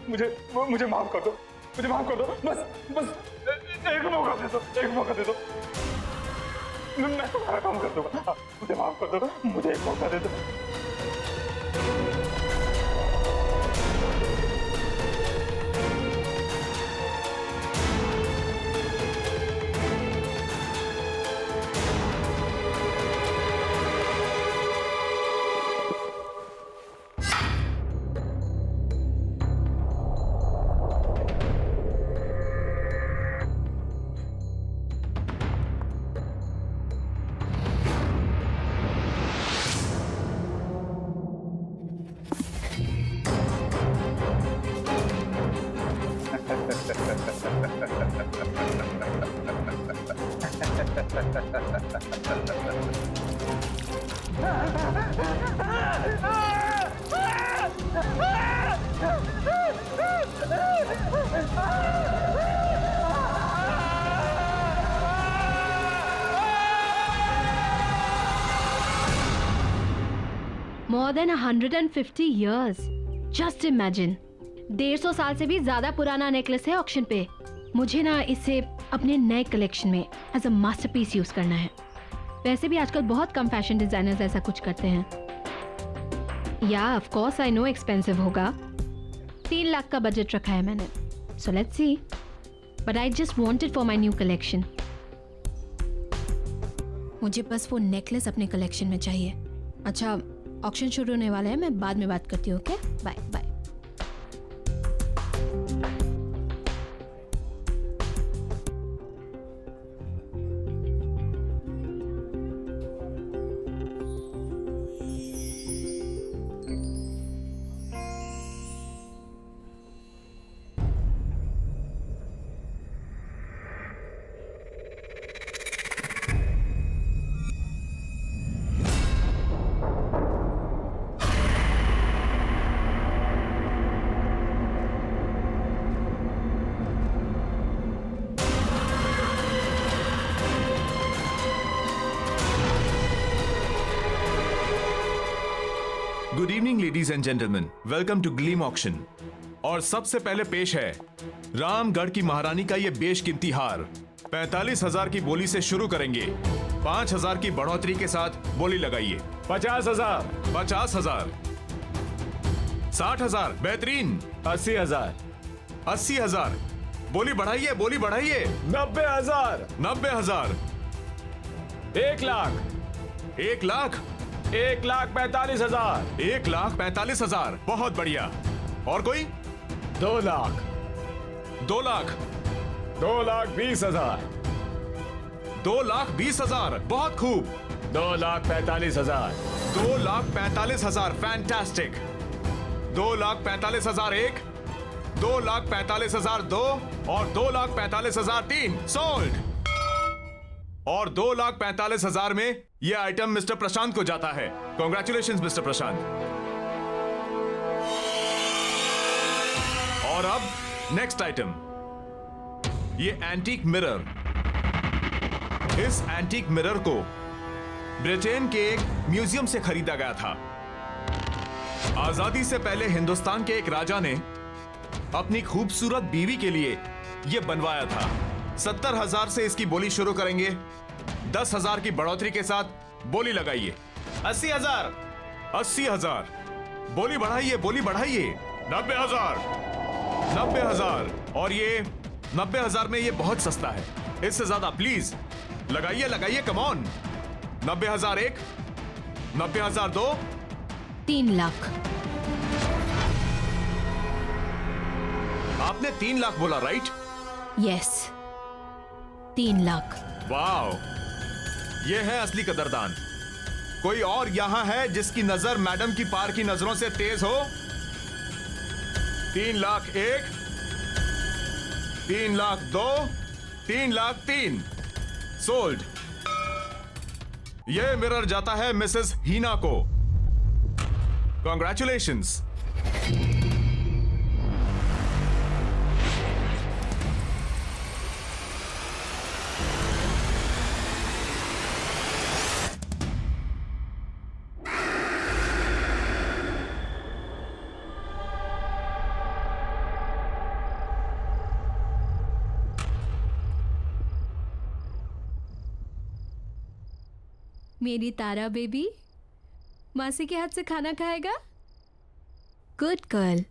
मुझे मुझे माफ कर दो, मुझे माफ कर दो, बस बस एक मौका दे दो, एक मौका दे दो, मैं तुम्हारा काम कर दूंगा। मुझे माफ कर दो, मुझे एक मौका दे दो। More than 150 years. Just imagine. 150 साल से भी ज्यादा पुराना नेकलेस है ऑक्शन पे। मुझे ना इसे अपने नए कलेक्शन में एज अ मास्टरपीस यूज करना है। वैसे भी आजकल बहुत कम फैशन डिजाइनर्स ऐसा कुछ करते हैं। या of course I know expensive होगा। 3 लाख का बजट रखा है मैंने। So let's see. But I just wanted for my new collection. मुझे बस वो नेकलेस अपने कलेक्शन में चाहिए। अच्छा, ऑक्शन शुरू होने वाला है, मैं बाद में बात करती हूँ। Okay, bye bye. Good evening ladies and gentleman, welcome to Gleam auction. और सबसे पहले पेश है रामगढ़ की महारानी का ये बेशकीमती हार। 45,000 की बोली से शुरू करेंगे। 5,000 की बढ़ोतरी के साथ बोली लगाइए। 50,000, 50,000, 60,000, बेहतरीन। 80,000, 80,000, बोली बढ़ाइए, बोली बढ़ाइए। 90,000, 90,000, 1 लाख, 1 लाख, 1,45,000, 1,45,000, बहुत बढ़िया। और कोई? 2 लाख, 2 लाख, 2,20,000, 2,20,000, बहुत खूब। 2,45,000, 2,45,000, फैंटास्टिक। 2,45,000 1, 2,45,000 2 और 2,45,000 3, सोल्ड। और 2,45,000 में यह आइटम मिस्टर प्रशांत को जाता है। कॉन्ग्रेचुलेशंस मिस्टर प्रशांत। और अब नेक्स्ट आइटम, ये एंटीक मिरर। इस एंटीक मिरर को ब्रिटेन के एक म्यूजियम से खरीदा गया था। आजादी से पहले हिंदुस्तान के एक राजा ने अपनी खूबसूरत बीवी के लिए यह बनवाया था। 70,000 से इसकी बोली शुरू करेंगे। 10,000 की बढ़ोतरी के साथ बोली लगाइए। 80,000, 80,000, बोली बढ़ाइए, बोली बढ़ाइए। 90,000, 90,000, और ये 90,000 में ये बहुत सस्ता है। इससे ज्यादा प्लीज लगाइए, लगाइए, कम ऑन। 90,000 1, 90,000 2, 3 लाख। आपने 3 लाख बोला, राइट? यस, 3 लाख। वाओ, ये है असली कदरदान। कोई और यहां है जिसकी नजर मैडम की पार की नजरों से तेज हो? 3 लाख 1, 3 लाख 2, 3 लाख 3, सोल्ड। यह मिरर जाता है मिसेस हीना को। कॉन्ग्रेचुलेशंस। मेरी तारा बेबी मासी के हाथ से खाना खाएगा. Good girl.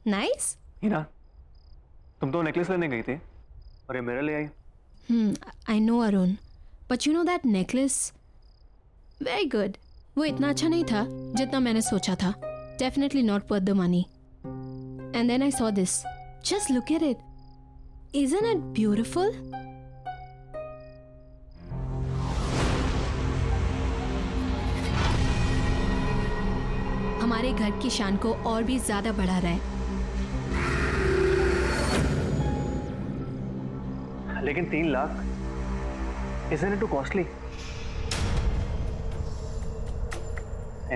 नाइस. हीना, तुम तो नेकलेस लेने गई थी और ये मेरे ले आई. I know Arun, but you know that necklace very good. वो इतना अच्छा नहीं था जितना मैंने सोचा था. Definitely not worth the money. And then I saw this. Just look at it. Isn't it beautiful? हमारे घर की शान को और भी ज्यादा बढ़ा रहा है. लेकिन 3 lakh, isn't it too costly?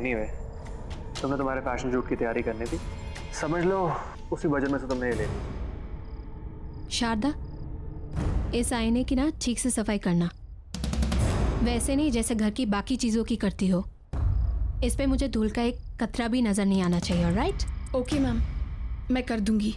Anyway, तुमने तुम्हारे फैशन शूट की तैयारी करनी थी. समझ लो उसी बजट में से तुमने ये ले ली. शारदा, इस आईने की ना ठीक से सफाई करना. वैसे नहीं जैसे घर की बाकी चीजों की करती हो. इस पे मुझे धूल का एक कतरा भी नजर नहीं आना चाहिए. राइट? ओके मैम, मैं कर दूंगी.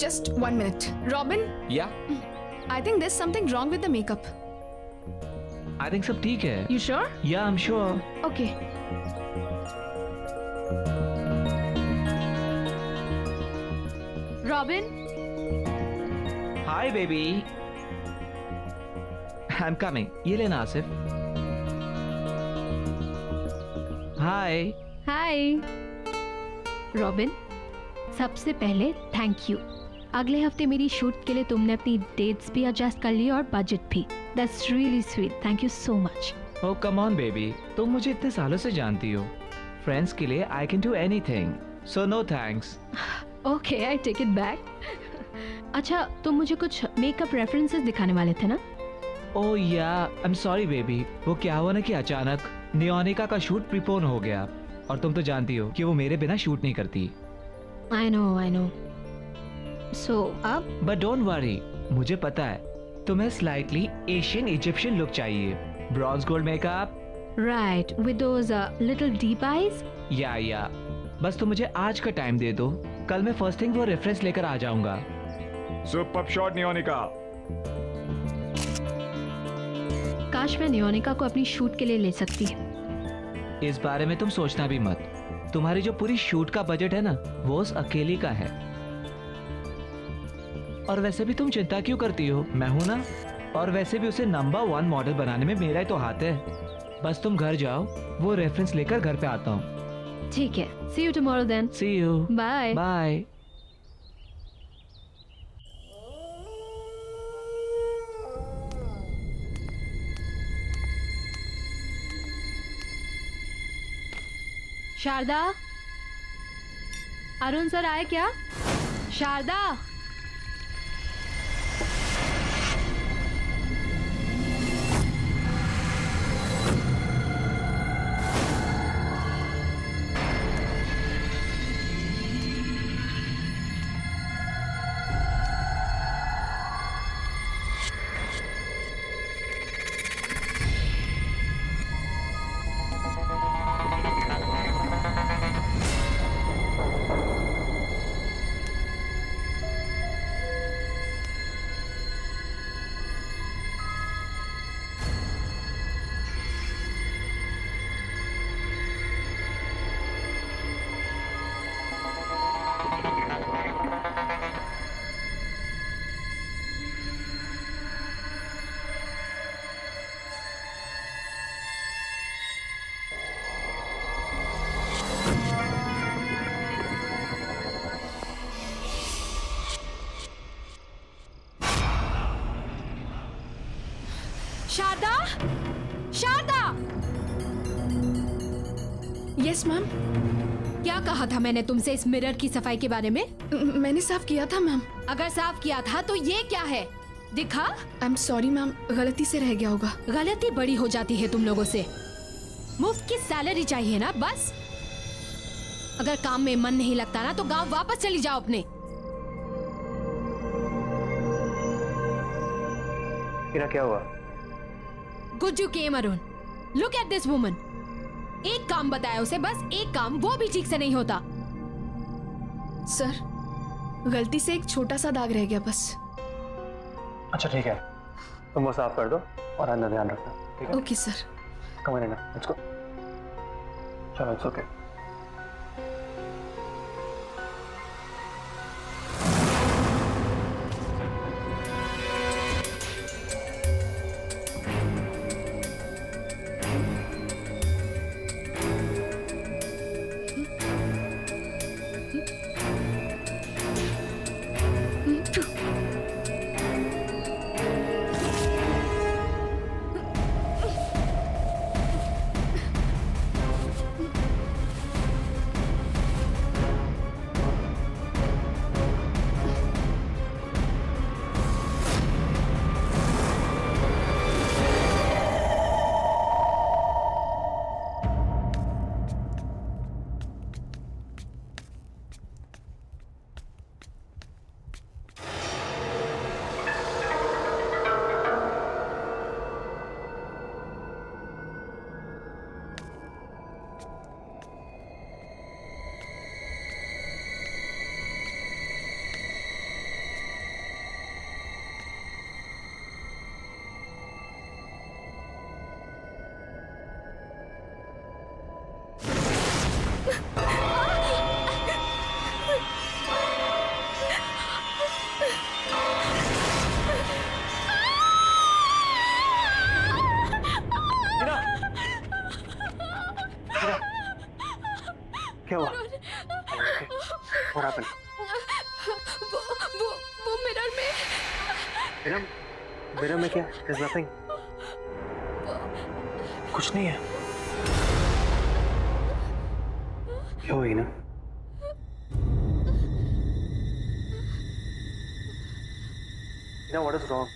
Just 1 minute. Robin, या I think there's something wrong with the makeup. I think सब ठीक है. You sure? या I am sure. Okay. Robin, hi baby. I am coming. ये लेना आसिफ. हाय. हाय. रॉबिन, सबसे पहले थैंक यू. अगले हफ्ते मेरी शूट के लिए तुमने अपनी डेट्स भी एडजस्ट कर ली और बजट भी. That's really sweet. Thank you so much. Oh come on baby, तुम मुझे इतने सालों से जानती हो. फ्रेंड्स के लिए I can do anything. So no thanks. Okay, I take it back. अच्छा, तुम मुझे कुछ मेकअप रेफरेंसेस दिखाने वाले थे ना? ओह या आई एम सॉरी बेबी. वो क्या हुआ ना कि अचानक नियोनिका का शूट प्रीपोन हो गया और तुम तो जानती हो कि वो मेरे बिना शूट नहीं करती. I know. सो अब बट डोंट वरी, मुझे पता है तुम्हें स्लाइटली एशियन इजिप्शियन लुक चाहिए. Bronze gold makeup. Right, with those little deep eyes. या बस तुम मुझे आज का टाइम दे दो. कल मैं फर्स्ट थिंग वो रेफरेंस लेकर आ जाऊंगा. Super shot Neonika. काश मैं नियोनिका को अपनी शूट के लिए ले सकती. इस बारे में तुम सोचना भी मत. तुम्हारी जो पूरी शूट का बजट है ना, वो उस अकेली का है. और वैसे भी तुम चिंता क्यों करती हो, मैं हूं ना. और वैसे भी उसे नंबर 1 मॉडल बनाने में मेरा ही तो हाथ है. बस तुम घर जाओ, वो रेफरेंस लेकर घर पे आता हूँ. ठीक है. See you tomorrow then. See you. Bye. Bye. Sharda, Arun sir आए क्या? शारदा. Sharda, Sharda, yes ma'am. क्या कहा था मैंने तुमसे इस मिरर की सफाई के बारे में? मैंने साफ किया था मैम। अगर साफ किया था तो ये क्या है? दिखा। आई एम सॉरी मैम, गलती से रह गया होगा। गलती बड़ी हो जाती है तुम लोगों से। मुफ्त की सैलरी चाहिए ना बस। अगर काम में मन नहीं लगता ना तो गांव वापस चली जाओ अपने। इरा क्या हुआ? गुज्जू came Arun, look at this woman. एक काम बताया उसे, बस एक काम, वो भी ठीक से नहीं होता। सर, गलती से एक छोटा सा दाग रह गया बस। अच्छा ठीक है, तुम वो साफ कर दो और अंदर ध्यान रखना, ठीक है? Okay sir. Come on Ira, let's go. चलो, इट्स ओके। क्या हुआ? What happened? वो मिरर में। मिरर में क्या? There's nothing. कुछ नहीं है। क्या हुई ना? What is wrong?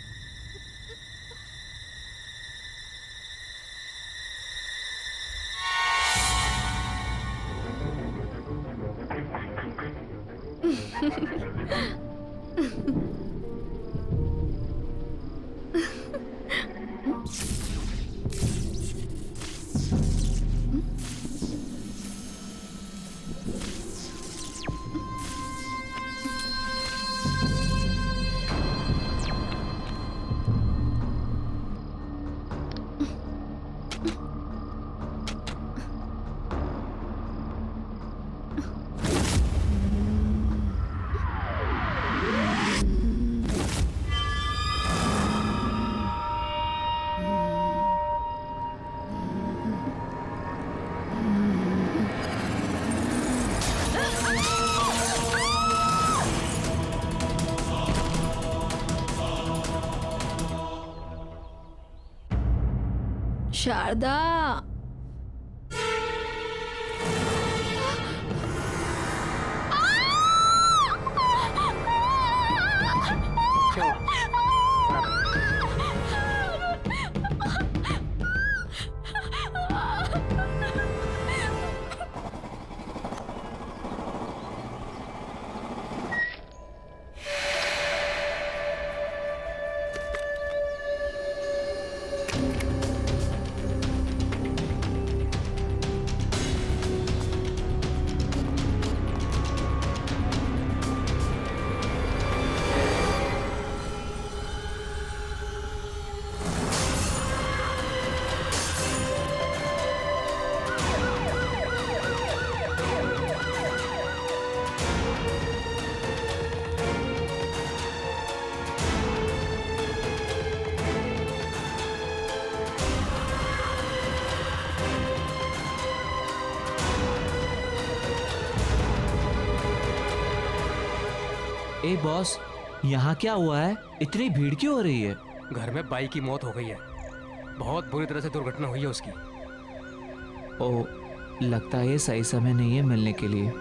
शारदा, क्या हुआ? ए बॉस, यहाँ क्या हुआ है? इतनी भीड़ क्यों हो रही है? घर में बाई की मौत हो गई है। बहुत बुरी तरह से दुर्घटना हुई है उसकी। ओ, लगता है ये सही समय नहीं है मिलने के लिए।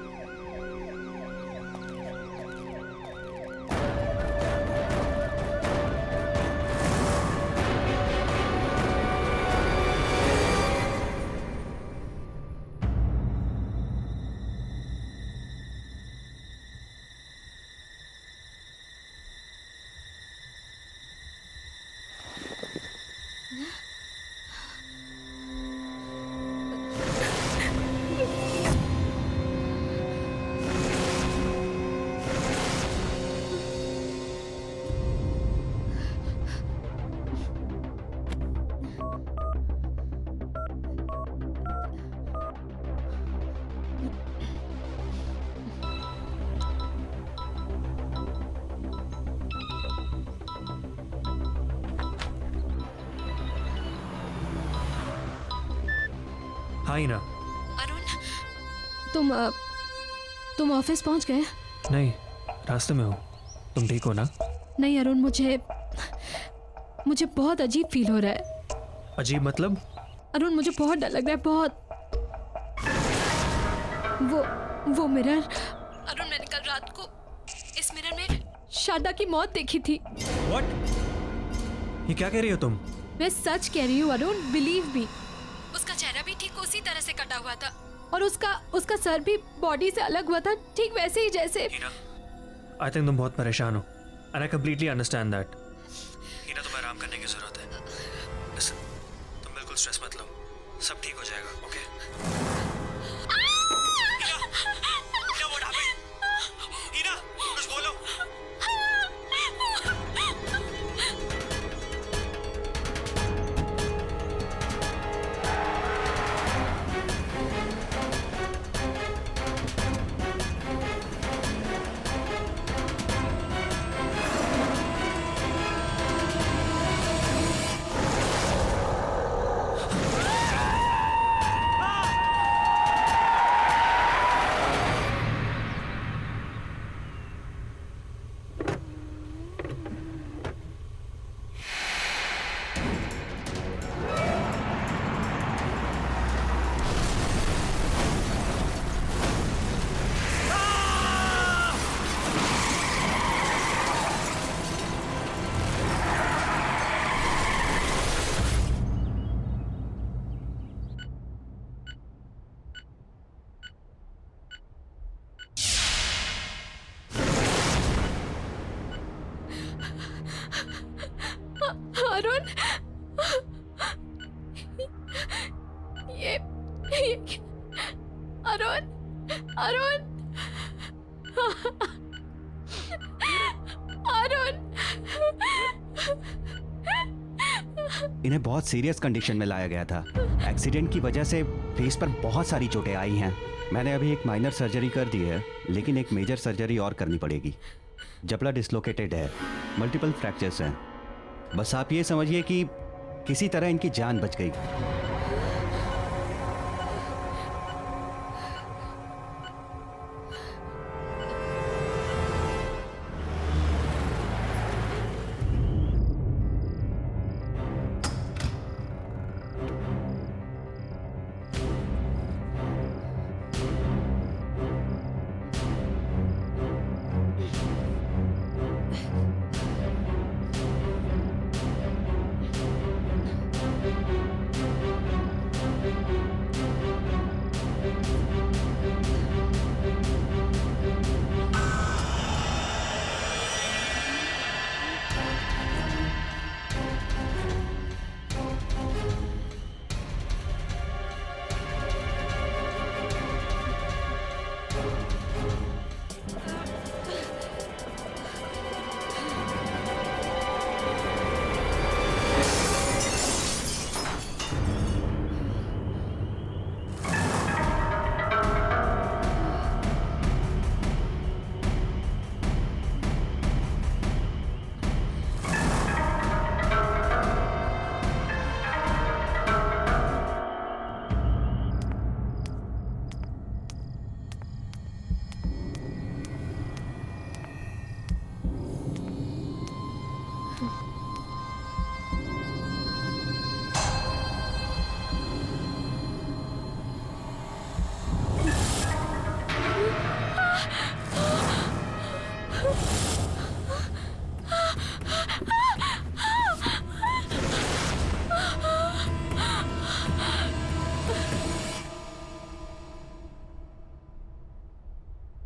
हाँ ही ना। तुम तुम ऑफिस पहुंच गए? नहीं, रास्ते में हो। तुम ठीक हो ना? नहीं अरुण, मुझे बहुत अजीब फील हो रहा है। अजीब मतलब? अरुण मुझे बहुत डर लग रहा है, बहुत। वो मिरर, अरुण मैंने कल रात को इस मिरर में शारदा की मौत देखी थी। What? ये क्या कह रही हो तुम? मैं सच कह रही हूँ अरुण, बिलीव मी। उसका चेहरा भी ठीक उसी तरह से कटा हुआ था और उसका सर भी बॉडी से अलग हुआ था, ठीक वैसे ही जैसे। आई थिंक तुम बहुत परेशान हो and I completely understand that. Heena, तुम्हें आराम करने की जरूरत है। लिसन, तुम बिल्कुल स्ट्रेस मत लो, सब ठीक हो जाएगा। Okay? Heena, what happened? Heena, कुछ बोलो। अरुण, ये अरुण, अरुण, अरुण। इन्हें बहुत सीरियस कंडीशन में लाया गया था। एक्सीडेंट की वजह से फेस पर बहुत सारी चोटें आई हैं। मैंने अभी एक माइनर सर्जरी कर दी है, लेकिन एक मेजर सर्जरी और करनी पड़ेगी। जबड़ा डिसलोकेटेड है, मल्टीपल फ्रैक्चर्स हैं। बस आप ये समझिए कि किसी तरह इनकी जान बच गई।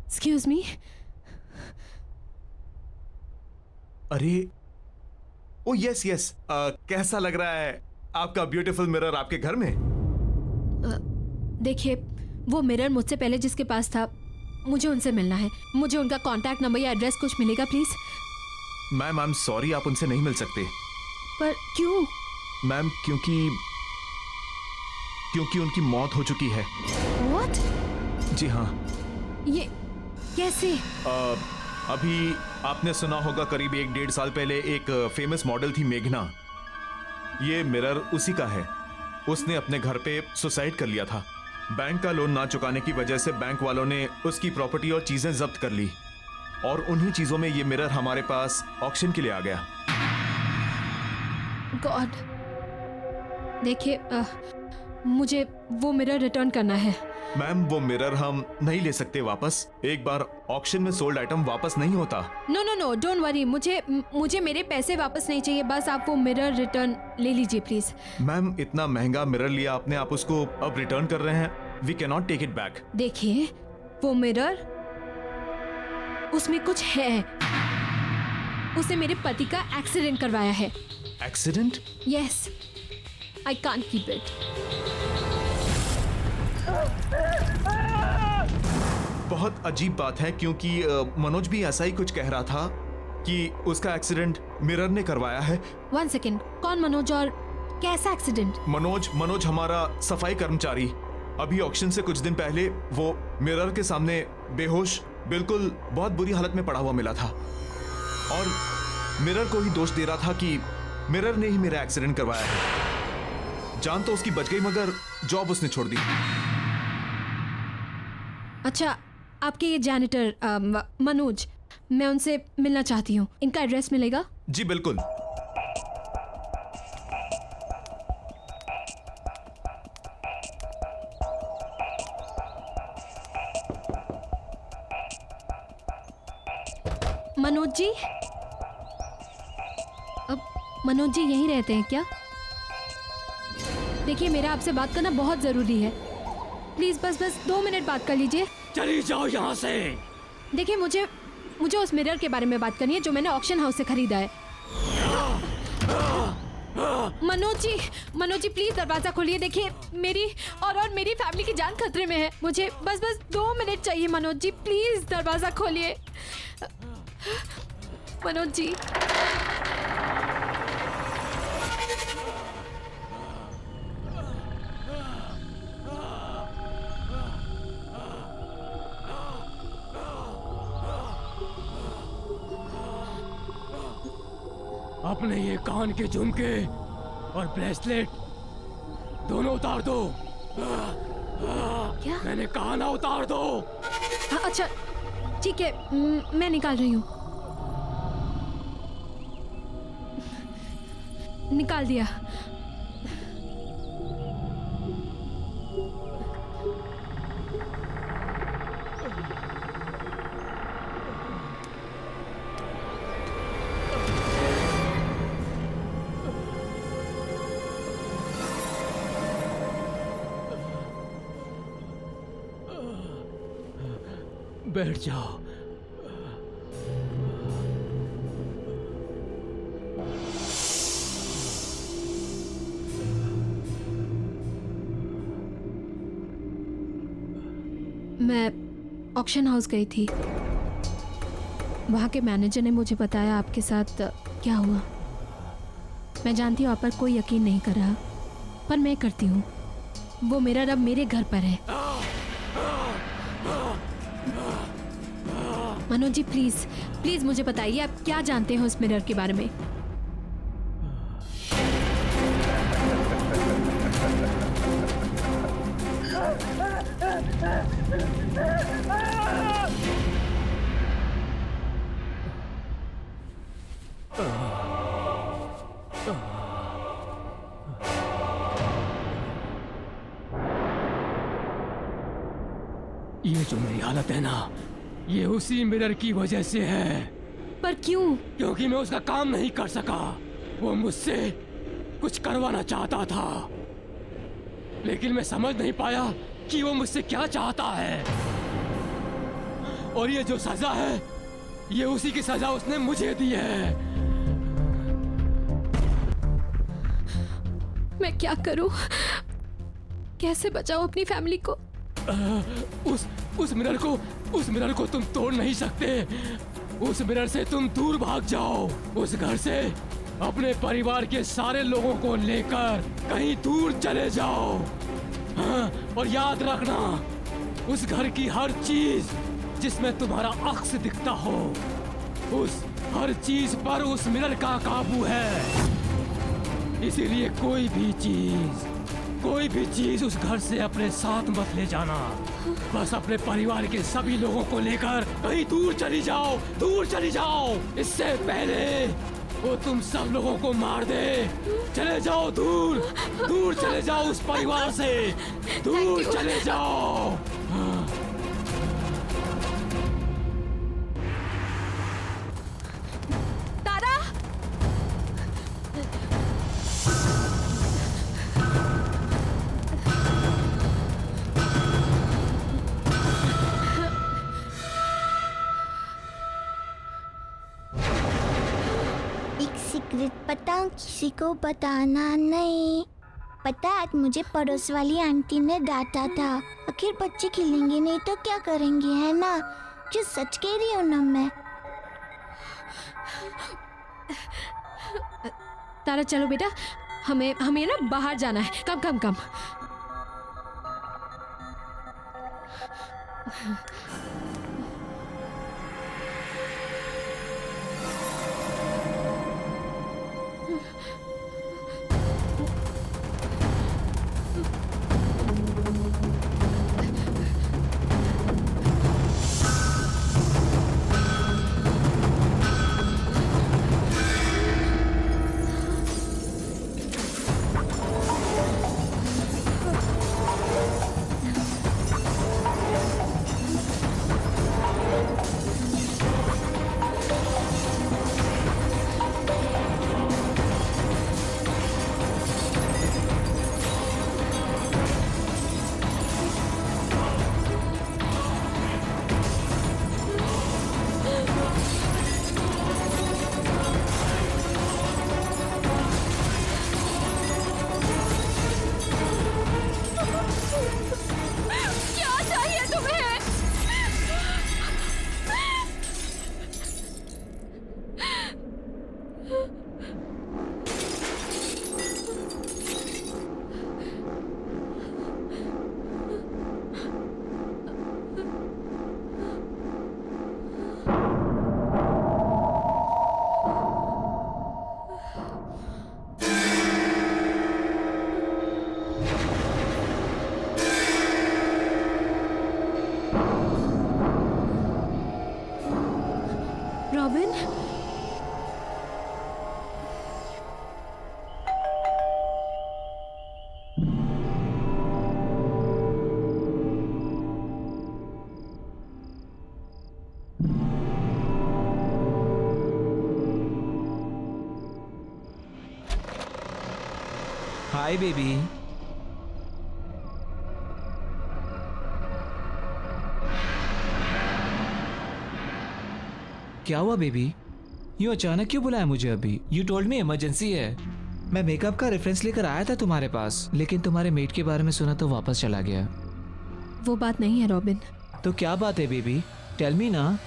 Excuse me? अरे ओ यस यस, कैसा लग रहा है आपका ब्यूटीफुल मिरर आपके घर में? देखिए, वो मिरर मुझसे पहले जिसके पास था, मुझे उनसे मिलना है। मुझे उनका कांटेक्ट नंबर या एड्रेस कुछ मिलेगा please? Ma'am I am sorry, आप उनसे नहीं मिल सकते। पर क्यों? मैम क्योंकि उनकी मौत हो चुकी है। What? जी हाँ। ये कैसे? अभी आपने सुना होगा करीब 1-1.5 साल पहले एक फेमस मॉडल थी मेघना। ये मिरर उसी का है। उसने अपने घर पे सुसाइड कर लिया था। बैंक का लोन ना चुकाने की वजह से बैंक वालों ने उसकी प्रॉपर्टी और चीजें जब्त कर ली, और उन्हीं चीजों में ये मिरर हमारे पास ऑक्शन के लिए आ गया। गॉड, देखिए, मुझे वो मिरर रिटर्न करना है। मैम वो मिरर हम नहीं ले सकते वापस। एक बार ऑक्शन में सोल्ड आइटम वापस नहीं होता। No no no, don't worry, मुझे मेरे पैसे वापस नहीं चाहिए। बस आप वो मिरर रिटर्न ले लीजिए प्लीज। मैम इतना महंगा मिरर लिया आपने, आप उसको अब रिटर्न कर रहे हैं। We can not take it back. देखिए, वो मिरर, उसमें कुछ है। उसे मेरे पति का एक्सीडेंट करवाया है। Accident? Yes, I can't keep it. बहुत अजीब बात है, क्योंकि मनोज भी ऐसा ही कुछ कह रहा था कि उसका एक्सीडेंट मिरर ने करवाया है। 1 सेकेंड, कौन मनोज और कैसा एक्सीडेंट? मनोज हमारा सफाई कर्मचारी। अभी ऑक्शन से कुछ दिन पहले वो मिरर के सामने बेहोश, बिल्कुल बहुत बुरी हालत में पड़ा हुआ मिला था, और मिरर को ही दोष दे रहा था कि मिरर ने ही मेरा एक्सीडेंट करवाया है। जान तो उसकी बच गई, मगर जॉब उसने छोड़ दी। अच्छा, आपके ये जैनिटर मनोज, मैं उनसे मिलना चाहती हूँ। इनका एड्रेस मिलेगा? जी बिल्कुल। मनोज जी, अब मनोज जी यहीं रहते हैं क्या? देखिए, मेरा आपसे बात करना बहुत जरूरी है। प्लीज बस 2 मिनट बात कर लीजिए। चली जाओ यहाँ से। देखिए, मुझे उस मिरर के बारे में बात करनी है जो मैंने ऑक्शन हाउस से खरीदा है। मनोज जी प्लीज दरवाजा खोलिए। देखिए, मेरी और मेरी फैमिली की जान खतरे में है। मुझे बस 2 मिनट चाहिए। मनोज जी प्लीज दरवाजा खोलिए। मनोज जी, अपने ये कान के झुमके और ब्रेसलेट दोनों उतार दो। क्या? मैंने कहा ना, उतार दो। हाँ, अच्छा ठीक है, मैं निकाल रही हूँ। निकाल दिया। बैठ जाओ। मैं ऑक्शन हाउस गई थी। वहाँ के मैनेजर ने मुझे बताया आपके साथ क्या हुआ। मैं जानती हूँ आप पर कोई यकीन नहीं कर रहा, पर मैं करती हूँ। वो मिरर अब मेरे घर पर है। मनोज जी प्लीज मुझे बताइए, आप क्या जानते हो उस मिरर के बारे में? ये जो मेरी हालत है ना, ये उसी मिरर की वजह से है। पर क्यों? क्योंकि मैं उसका काम नहीं कर सका। वो मुझसे कुछ करवाना चाहता था, लेकिन मैं समझ नहीं पाया कि वो मुझसे क्या चाहता है। और ये जो सजा है, ये उसी की सजा उसने मुझे दी है। मैं क्या करूं? कैसे बचाऊं अपनी फैमिली को? उस मिरर को तुम तोड़ नहीं सकते। उस मिरर से तुम दूर भाग जाओ। उस घर से अपने परिवार के सारे लोगों को लेकर कहीं दूर चले जाओ। हाँ, और याद रखना, उस घर की हर चीज जिसमें तुम्हारा अक्स दिखता हो, उस हर चीज पर उस मिरर का काबू है। इसीलिए कोई भी चीज उस घर से अपने साथ मत ले जाना। बस अपने परिवार के सभी लोगों को लेकर कहीं दूर चली जाओ। इससे पहले वो तुम सब लोगों को मार दे। चले जाओ, दूर चले जाओ उस परिवार से, दूर चले जाओ। तारा, सीक्रेट पता किसी को बताना नहीं। पता आज मुझे पड़ोस वाली आंटी ने डांटा था। आखिर बच्चे खेलेंगे नहीं तो क्या करेंगे, है ना? जो सच कह रही हूँ ना मैं। तारा चलो बेटा, हमें ना बाहर जाना है। कम। Robin, hi baby. क्या हुआ बेबी? यूँ अचानक क्यों बुलाया मुझे अभी? यू टोल्ड मी इमरजेंसी है। मैं मेकअप का रेफरेंस लेकर आया था तुम्हारे पास, लेकिन तुम्हारे मेट के बारे में सुना तो वापस चला गया। वो बात नहीं है रॉबिन। तो क्या बात है बेबी? टेल मी ना।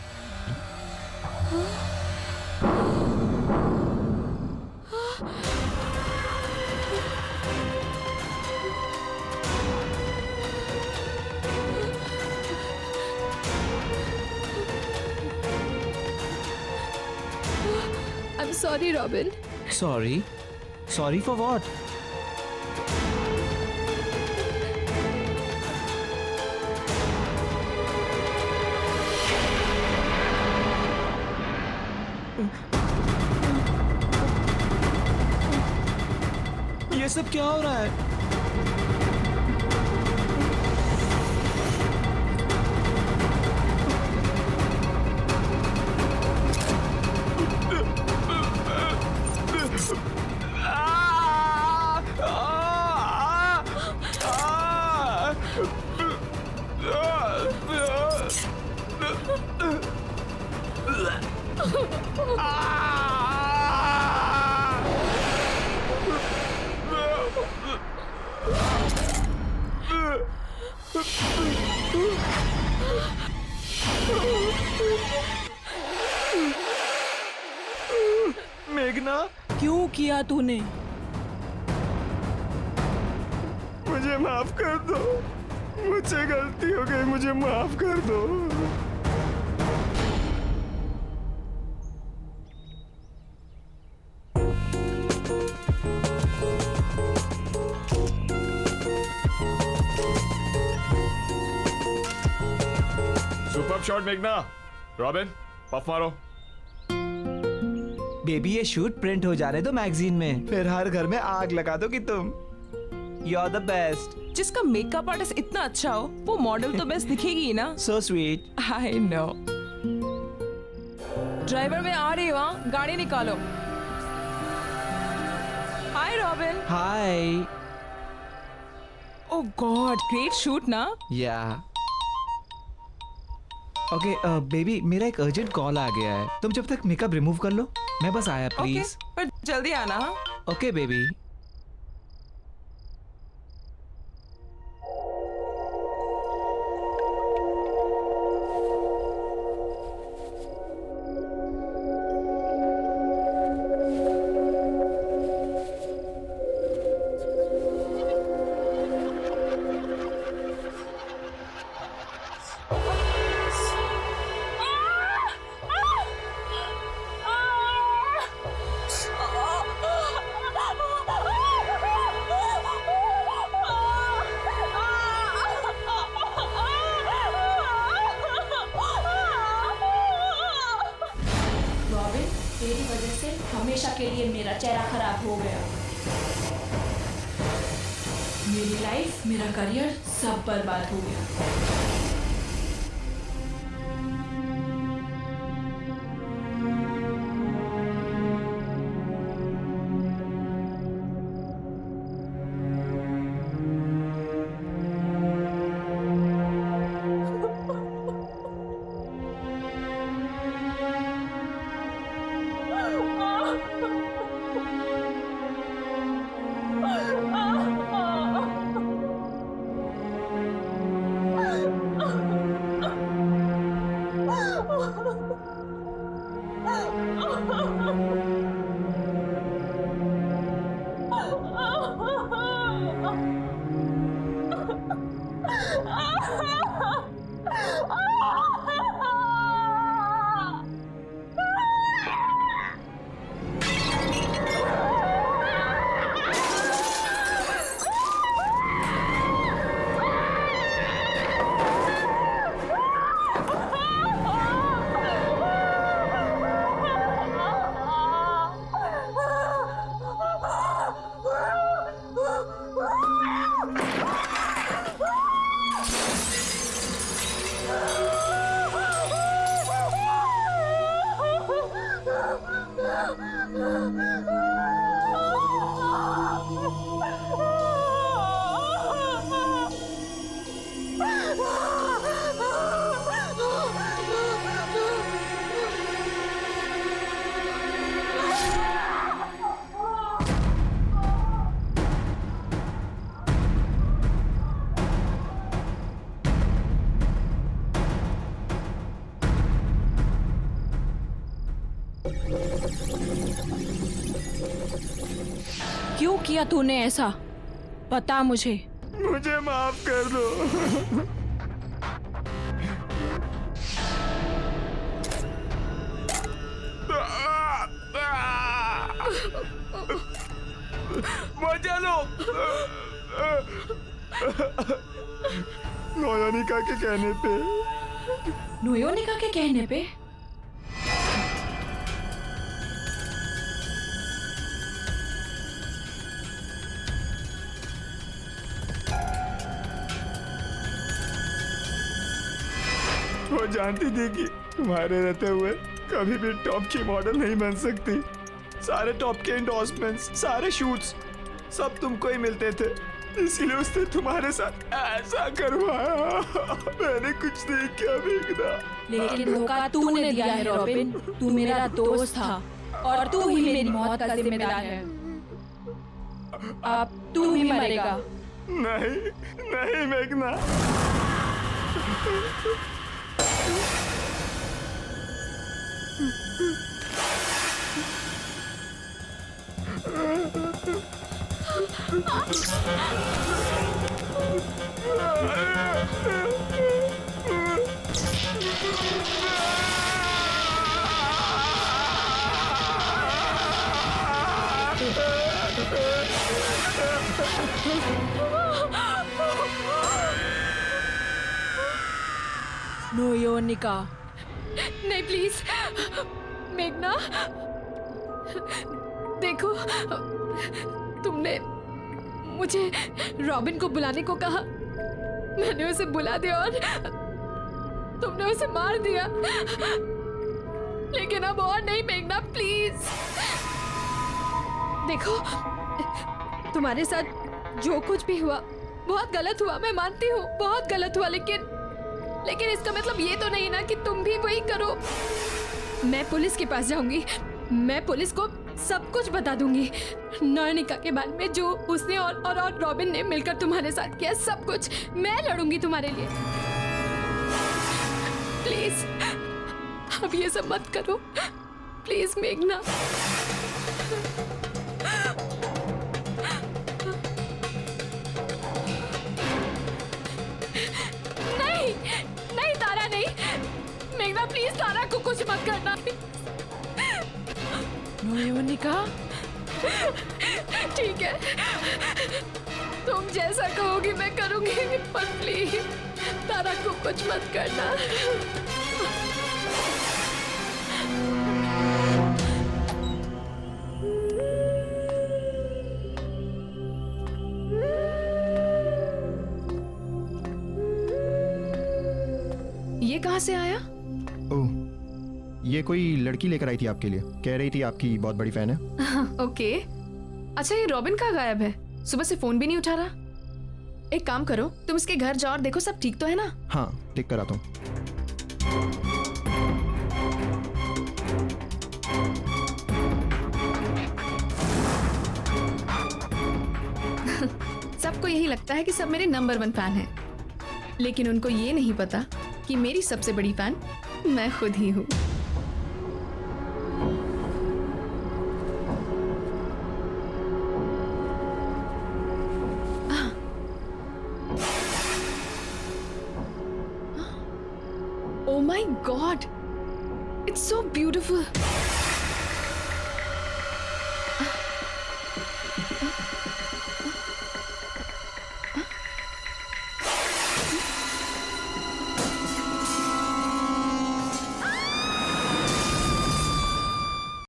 I'm sorry, Robin. Sorry? Sorry for what? ये सब क्या हो रहा है? मेघना, क्यों किया तूने? मुझे माफ कर दो, मुझसे गलती हो गई, मुझे माफ कर दो। सुपर शॉट मेघना। रॉबिन पफ मारो। बेबी ये शूट प्रिंट हो जाने दो मैगजीन में, फिर हर घर में आग लगा दोगी तुम। You are the best. जिसका मेकअप आर्टिस्ट इतना अच्छा हो वो मॉडल तो बेस्ट दिखेगी ही ना। So sweet. I know. Driver मैं आ रही हूँ, हाँ? गाड़ी निकालो। हाय रॉबिन। हाय। ओह गॉड, ग्रेट शूट ना। या ओके बेबी, मेरा एक अर्जेंट कॉल आ गया है, तुम जब तक मेकअप रिमूव कर लो, मैं बस आया ओके, प्लीज। पर जल्दी आना। हाँ? Okay baby. तेरी वजह से हमेशा के लिए मेरा चेहरा खराब हो गया। मेरी लाइफ, मेरा करियर सब बर्बाद हो गया। क्यों किया तूने ऐसा? बता मुझे। मुझे माफ कर दो। मजा लो। नोयोनिका के कहने पे। नोयोनिका के कहने पे? वो जानती थी कि तुम्हारे रहते हुए कभी भी टॉप की मॉडल नहीं बन सकती। सारे टॉप के एंडोर्समेंट्स, सारे शूट्स सब तुमको ही मिलते थे। इसीलिए उसने तुम्हारे साथ ऐसा करवाया। मैंने कुछ नहीं किया मेघना। लेकिन धोखा तूने दिया है रॉबिन। तू मेरा दोस्त था और तू ही मेरी मौत का जिम्मेदार है। अब तू ही मरेगा। नहीं नहीं मेघना। नो योनिका। नहीं प्लीज मेघना, देखो तुमने मुझे रॉबिन को बुलाने को कहा, मैंने उसे बुला दिया और तुमने उसे मार दिया। लेकिन अब और नहीं मेघना, प्लीज। देखो तुम्हारे साथ जो कुछ भी हुआ बहुत गलत हुआ, मैं मानती हूँ बहुत गलत हुआ, लेकिन इसका मतलब ये तो नहीं ना कि तुम भी वही करो। मैं पुलिस के पास जाऊंगी, मैं पुलिस को सब कुछ बता दूंगी। नयनिका के बारे में जो उसने और रॉबिन ने मिलकर तुम्हारे साथ किया, सब कुछ मैं लड़ूंगी तुम्हारे लिए। प्लीज अब ये सब मत करो, प्लीज मेघना। नहीं नहीं तारा, नहीं मेघना, प्लीज तारा को कुछ मत करना। योनिका ठीक है, तुम जैसा कहोगी मैं करूंगी, पर प्लीज तारा को कुछ मत करना। ये कहाँ से आया? ओह, ये कोई लड़की लेकर आई थी आपके लिए, कह रही थी आपकी बहुत बड़ी फैन है। ओके। अच्छा ये रॉबिन कहाँ गायब है? सुबह से फोन भी नहीं उठा रहा। एक काम करो, तुम इसके घर जाओ और देखो सब ठीक तो है ना? हाँ, ठीक कर आता हूँ। सबको यही लगता है कि सब मेरे नंबर 1 फैन हैं, लेकिन उनको ये नहीं पता कि मेरी सबसे बड़ी फैन मैं खुद ही हूँ। Oh my God! It's so beautiful.